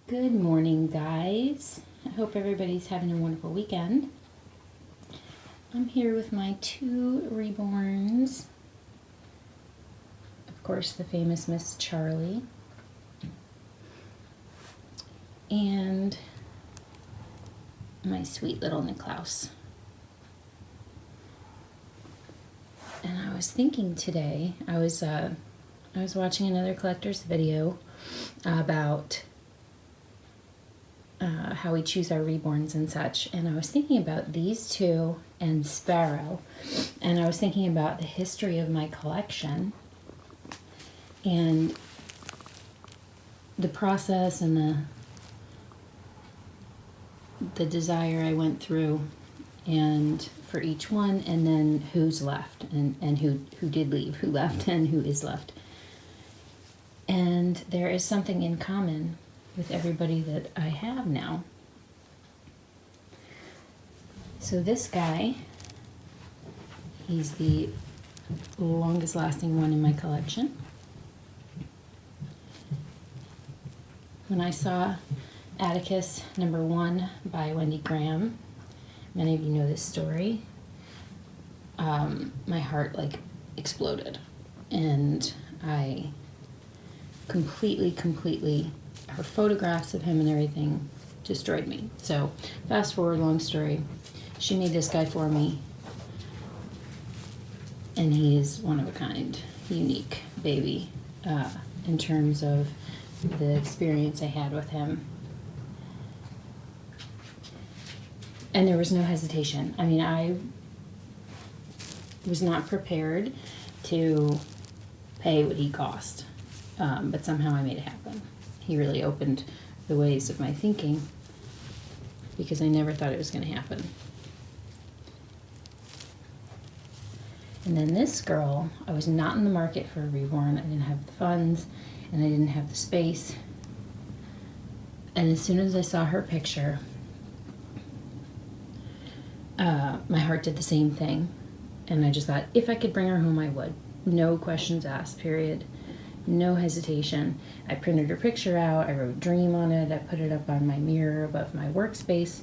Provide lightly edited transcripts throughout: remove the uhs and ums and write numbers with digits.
Good morning, guys. I hope everybody's having a wonderful weekend. I'm here with my two Reborns. Of course, the famous Miss Charlie. And my sweet little Niklaus. And I was thinking today, I was watching another collector's video about how we choose our reborns and such, and I was thinking about these two and Sparrow, and I was thinking about the history of my collection and the process and the desire I went through and for each one, and then who's left and who did leave, who left and who is left. And there is something in common with everybody that I have now. So this guy, he's the longest lasting one in my collection. When I saw Atticus #1 by Wendy Graham, many of you know this story, my heart exploded, and I completely, her photographs of him and everything destroyed me. So fast forward, long story, she made this guy for me, and he is one of a kind, unique baby in terms of the experience I had with him. And there was no hesitation. I mean, I was not prepared to pay what he cost, but somehow I made it happen. He really opened the ways of my thinking because I never thought it was going to happen. And then this girl, I was not in the market for a reborn. I didn't have the funds and I didn't have the space. And as soon as I saw her picture, my heart did the same thing. And I just thought, if I could bring her home, I would. No questions asked, period. No hesitation. I printed her picture out, I wrote dream on it, I put it up on my mirror above my workspace,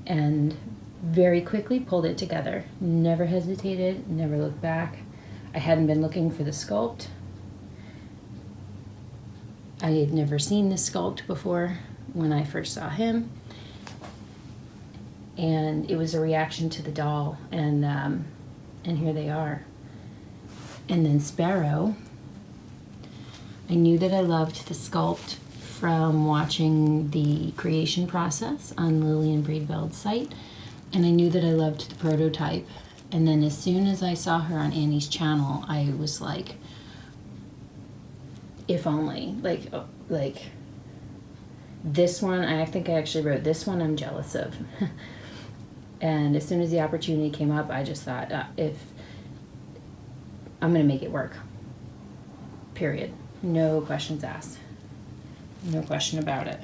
and very quickly pulled it together. Never hesitated, never looked back. I hadn't been looking for the sculpt. I had never seen this sculpt before when I first saw him. And it was a reaction to the doll, and here they are. And then Sparrow, I knew that I loved the sculpt from watching the creation process on Lillian Breedveld's site, and I knew that I loved the prototype. And then as soon as I saw her on Annie's channel, I was like, if only, like this one, I think I actually wrote, this one I'm jealous of. And as soon as the opportunity came up, I just thought, if I'm gonna make it work, period. No questions asked. No question about it.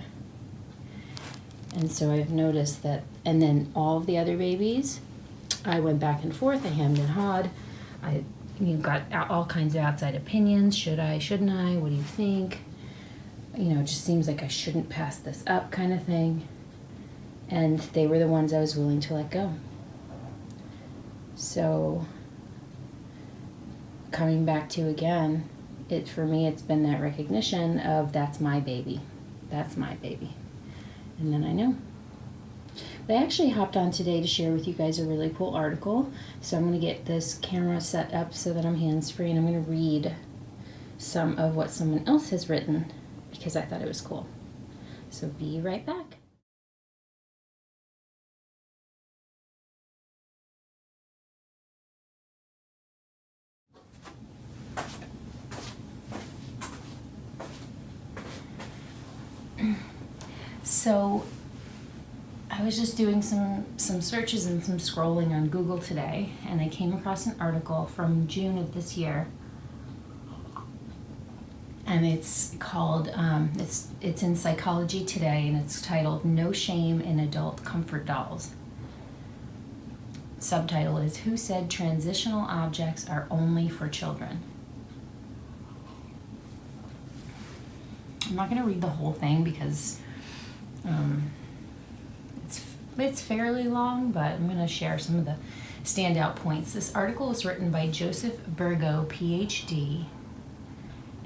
And so I've noticed that, and then all of the other babies, I went back and forth, I hemmed and hawed. I got all kinds of outside opinions. Should I, shouldn't I? What do you think? It just seems like I shouldn't pass this up kind of thing. And they were the ones I was willing to let go. So coming back to again, for me, it's been that recognition of that's my baby. That's my baby. And then I know. But I actually hopped on today to share with you guys a really cool article. So I'm going to get this camera set up so that I'm hands-free, and I'm going to read some of what someone else has written because I thought it was cool. So be right back. So I was just doing some searches and some scrolling on Google today, and I came across an article from June of this year, and it's called, it's in Psychology Today, and it's titled "No Shame in Adult Comfort Dolls." Subtitle is, "Who Said Transitional Objects Are Only for Children?" I'm not going to read the whole thing because It's fairly long, but I'm going to share some of the standout points. This article was written by Joseph Burgo, PhD,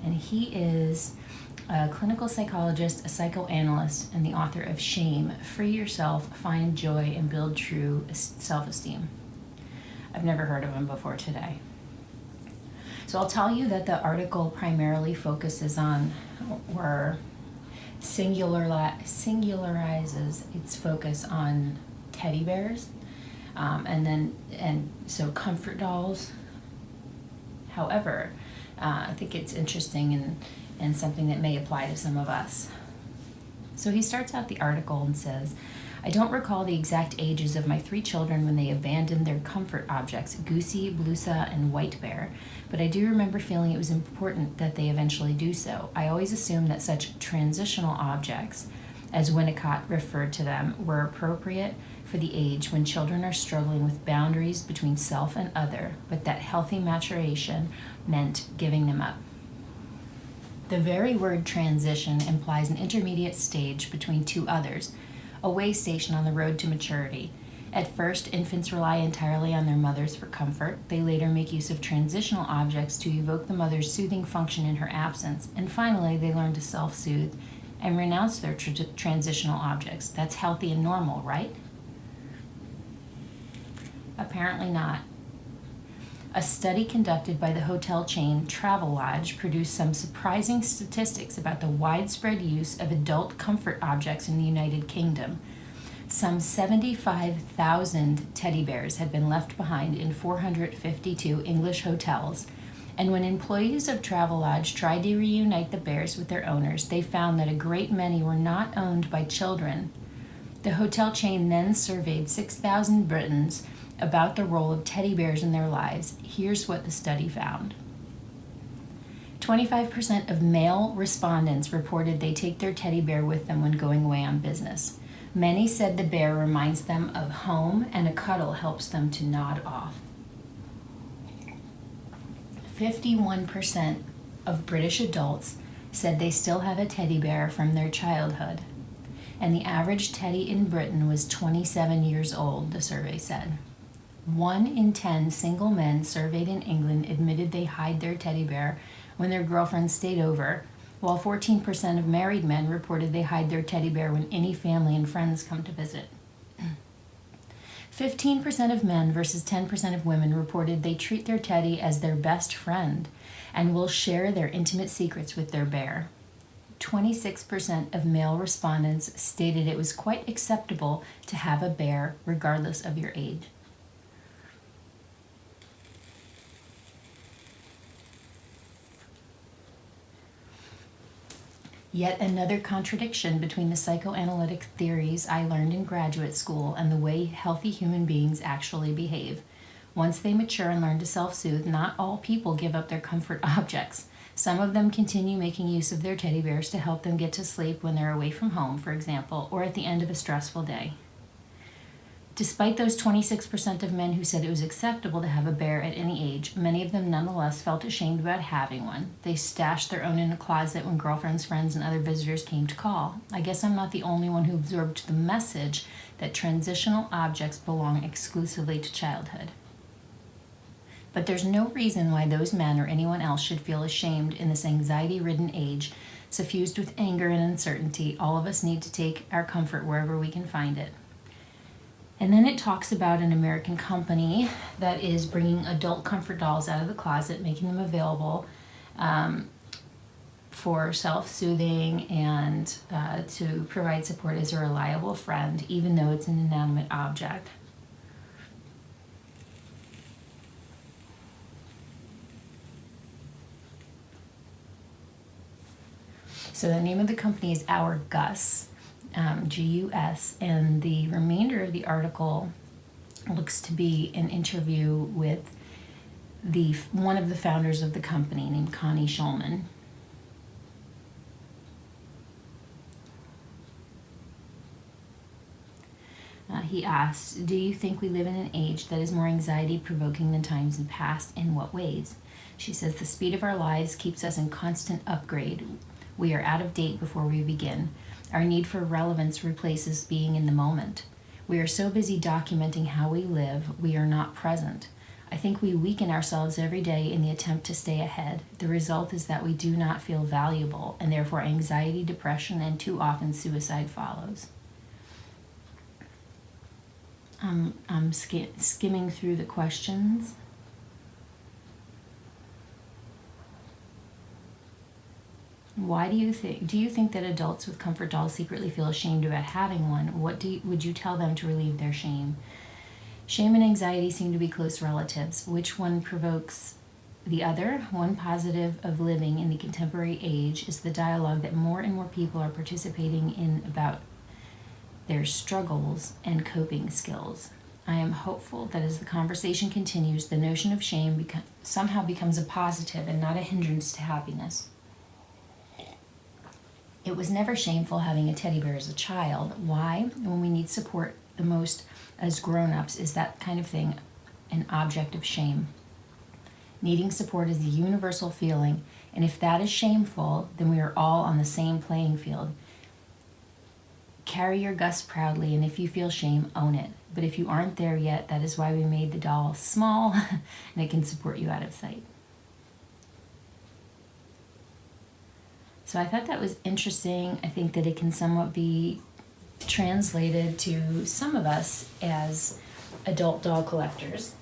and he is a clinical psychologist, a psychoanalyst, and the author of Shame, Free Yourself, Find Joy, and Build True Self-Esteem. I've never heard of him before today. So I'll tell you that the article primarily focuses on, or singularizes its focus on teddy bears, and so comfort dolls. However, I think it's interesting and something that may apply to some of us. So he starts out the article and says, I don't recall the exact ages of my 3 children when they abandoned their comfort objects, Goosey, Blusa, and White Bear, but I do remember feeling it was important that they eventually do so. I always assumed that such transitional objects, as Winnicott referred to them, were appropriate for the age when children are struggling with boundaries between self and other, but that healthy maturation meant giving them up. The very word transition implies an intermediate stage between 2 others, a way station on the road to maturity. At first, infants rely entirely on their mothers for comfort. They later make use of transitional objects to evoke the mother's soothing function in her absence. And finally, they learn to self-soothe and renounce their transitional objects. That's healthy and normal, right? Apparently not. A study conducted by the hotel chain Travelodge produced some surprising statistics about the widespread use of adult comfort objects in the United Kingdom. Some 75,000 teddy bears had been left behind in 452 English hotels, and when employees of Travelodge tried to reunite the bears with their owners, they found that a great many were not owned by children. The hotel chain then surveyed 6,000 Britons about the role of teddy bears in their lives. Here's what the study found. 25% of male respondents reported they take their teddy bear with them when going away on business. Many said the bear reminds them of home and a cuddle helps them to nod off. 51% of British adults said they still have a teddy bear from their childhood, and the average teddy in Britain was 27 years old, the survey said. 1 in 10 single men surveyed in England admitted they hide their teddy bear when their girlfriends stayed over, while 14% of married men reported they hide their teddy bear when any family and friends come to visit. 15% of men versus 10% of women reported they treat their teddy as their best friend and will share their intimate secrets with their bear. 26% of male respondents stated it was quite acceptable to have a bear regardless of your age. Yet another contradiction between the psychoanalytic theories I learned in graduate school and the way healthy human beings actually behave. Once they mature and learn to self-soothe, not all people give up their comfort objects. Some of them continue making use of their teddy bears to help them get to sleep when they're away from home, for example, or at the end of a stressful day. Despite those 26% of men who said it was acceptable to have a bear at any age, many of them nonetheless felt ashamed about having one. They stashed their own in a closet when girlfriends, friends, and other visitors came to call. I guess I'm not the only one who absorbed the message that transitional objects belong exclusively to childhood. But there's no reason why those men or anyone else should feel ashamed in this anxiety-ridden age, suffused with anger and uncertainty. All of us need to take our comfort wherever we can find it. And then it talks about an American company that is bringing adult comfort dolls out of the closet, making them available for self-soothing and to provide support as a reliable friend, even though it's an inanimate object. So the name of the company is Our Gus. Gus, and the remainder of the article looks to be an interview with one of the founders of the company named Connie Schulman. He asked, do you think we live in an age that is more anxiety-provoking than times in past? In what ways? She says, the speed of our lives keeps us in constant upgrade. We are out of date before we begin. Our need for relevance replaces being in the moment. We are so busy documenting how we live, we are not present. I think we weaken ourselves every day in the attempt to stay ahead. The result is that we do not feel valuable, and therefore anxiety, depression, and too often suicide follows. I'm skimming through the questions. Why do you think that adults with comfort dolls secretly feel ashamed about having one? What would you tell them to relieve their shame? Shame and anxiety seem to be close relatives. Which one provokes the other? One positive of living in the contemporary age is the dialogue that more and more people are participating in about their struggles and coping skills. I am hopeful that as the conversation continues, the notion of shame somehow becomes a positive and not a hindrance to happiness. It was never shameful having a teddy bear as a child. Why? When we need support the most as grown-ups, is that kind of thing an object of shame? Needing support is a universal feeling, and if that is shameful, then we are all on the same playing field. Carry your Gus proudly, and if you feel shame, own it. But if you aren't there yet, that is why we made the doll small, and it can support you out of sight. So I thought that was interesting. I think that it can somewhat be translated to some of us as adult doll collectors.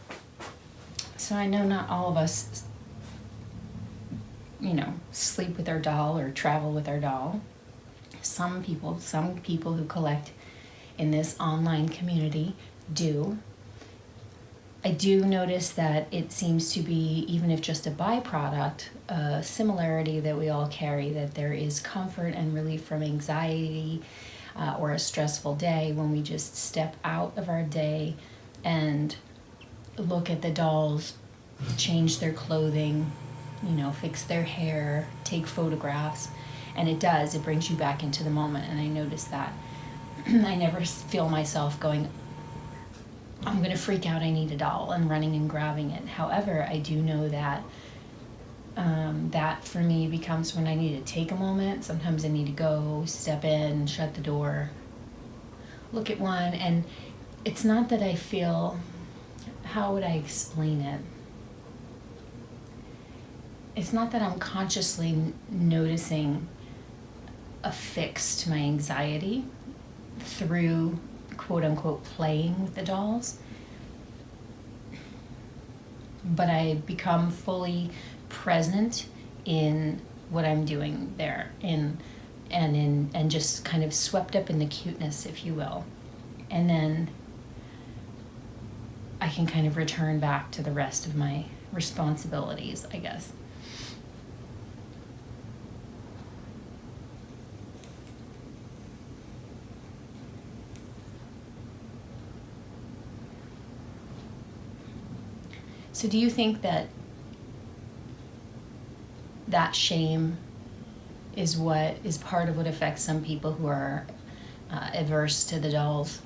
So I know not all of us, sleep with our doll or travel with our doll. Some people who collect in this online community do. I do notice that it seems to be, even if just a byproduct, a similarity that we all carry, that there is comfort and relief from anxiety or a stressful day when we just step out of our day and look at the dolls, change their clothing, fix their hair, take photographs. And it brings you back into the moment. And I notice that. I never feel myself going, I'm going to freak out, I need a doll, and running and grabbing it. However, I do know that that for me becomes when I need to take a moment. Sometimes I need to go, step in, shut the door, look at one. And it's not that I feel, how would I explain it? It's not that I'm consciously noticing a fix to my anxiety through quote unquote playing with the dolls, but I become fully present in what I'm doing there, and just kind of swept up in the cuteness, if you will, and then I can kind of return back to the rest of my responsibilities, I guess. So do you think that shame is part of what affects some people who are averse to the dolls?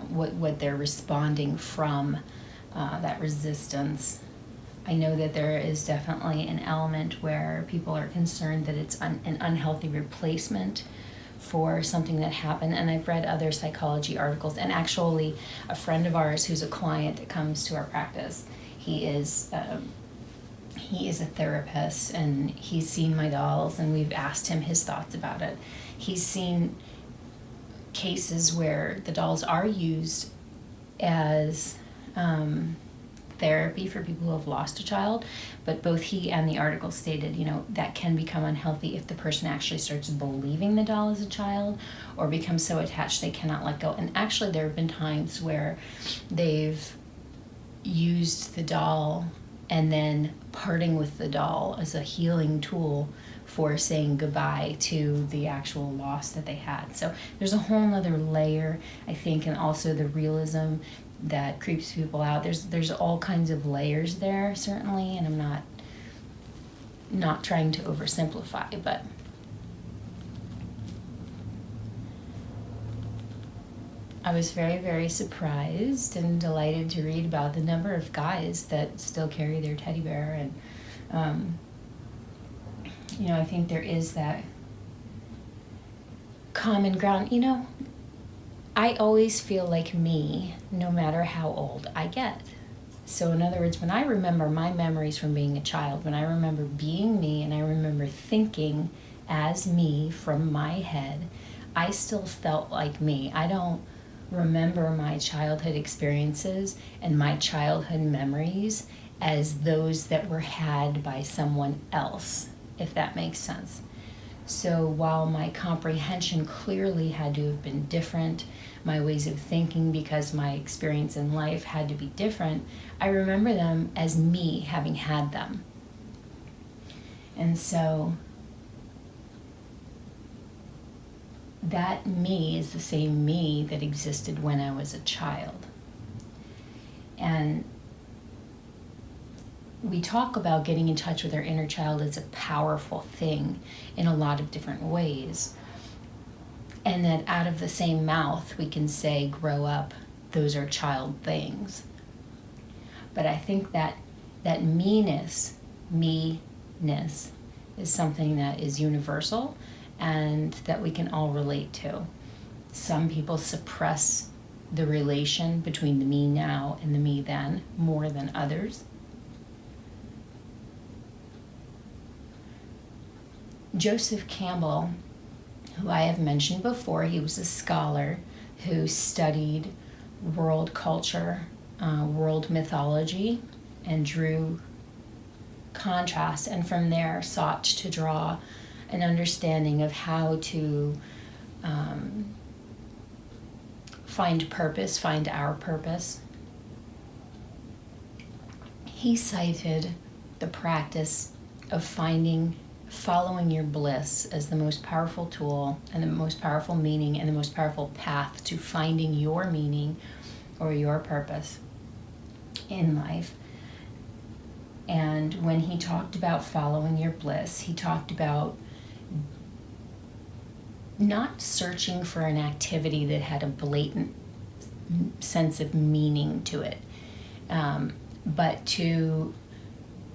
What they're responding from, that resistance. I know that there is definitely an element where people are concerned that it's an unhealthy replacement for something that happened. And I've read other psychology articles, and actually a friend of ours who's a client that comes to our practice, he is a therapist, and he's seen my dolls, and we've asked him his thoughts about it. He's seen cases where the dolls are used as therapy for people who have lost a child, but both he and the article stated, that can become unhealthy if the person actually starts believing the doll is a child or becomes so attached they cannot let go. And actually there have been times where they've used the doll and then parting with the doll as a healing tool for saying goodbye to the actual loss that they had. So there's a whole nother layer, I think, and also the realism that creeps people out. There's all kinds of layers there, certainly, and I'm not trying to oversimplify, but I was very, very surprised and delighted to read about the number of guys that still carry their teddy bear. And I think there is that common ground. I always feel like me, no matter how old I get. So in other words, when I remember my memories from being a child, when I remember being me and I remember thinking as me from my head, I still felt like me. I don't remember my childhood experiences and my childhood memories as those that were had by someone else, if that makes sense. So while my comprehension clearly had to have been different, my ways of thinking, because my experience in life had to be different, I remember them as me having had them. And so that me is the same me that existed when I was a child. And we talk about getting in touch with our inner child as a powerful thing in a lot of different ways. And that out of the same mouth we can say, grow up, those are child things. But I think that me-ness is something that is universal and that we can all relate to. Some people suppress the relation between the me now and the me then more than others. Joseph Campbell, who I have mentioned before, he was a scholar who studied world culture, world mythology, and drew contrast, and from there sought to draw an understanding of how to find purpose, find our purpose. He cited the practice of following your bliss as the most powerful tool and the most powerful meaning and the most powerful path to finding your meaning or your purpose in life. And when he talked about following your bliss, he talked about not searching for an activity that had a blatant sense of meaning to it, but to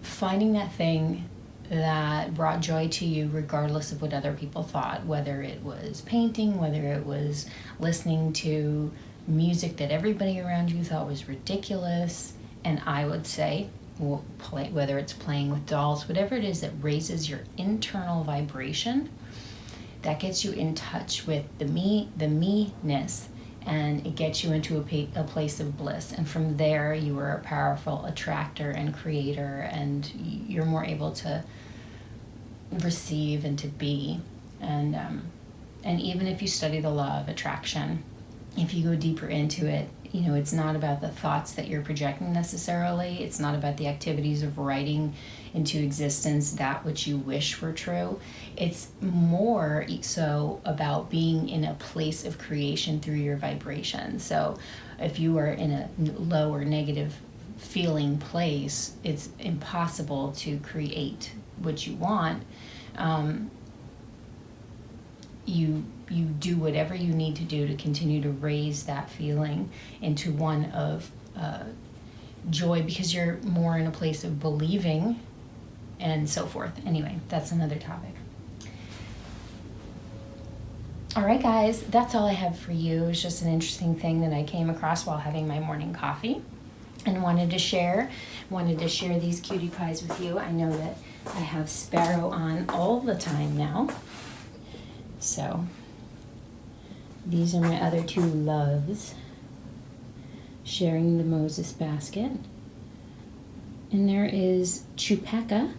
finding that thing that brought joy to you regardless of what other people thought, whether it was painting, whether it was listening to music that everybody around you thought was ridiculous. And I would say, whether it's playing with dolls, whatever it is that raises your internal vibration, that gets you in touch with the me-ness, and it gets you into a place of bliss. And from there, you are a powerful attractor and creator, and you're more able to receive and to be. And even if you study the law of attraction, if you go deeper into it, it's not about the thoughts that you're projecting necessarily. It's not about the activities of writing into existence that which you wish were true. It's more so about being in a place of creation through your vibration. So if you are in a low or negative feeling place, it's impossible to create what you want. You do whatever you need to do to continue to raise that feeling into one of joy, because you're more in a place of believing and so forth. Anyway, that's another topic. All right, guys, that's all I have for you. It's just an interesting thing that I came across while having my morning coffee and wanted to share these cutie pies with you. I know that I have Sparrow on all the time now. So these are my other two loves, sharing the Moses basket. And there is Chupacca.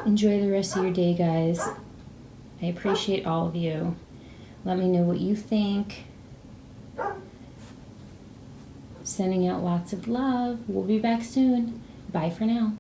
Enjoy the rest of your day, guys. I appreciate all of you. Let me know what you think. Sending out lots of love. We'll be back soon. Bye for now.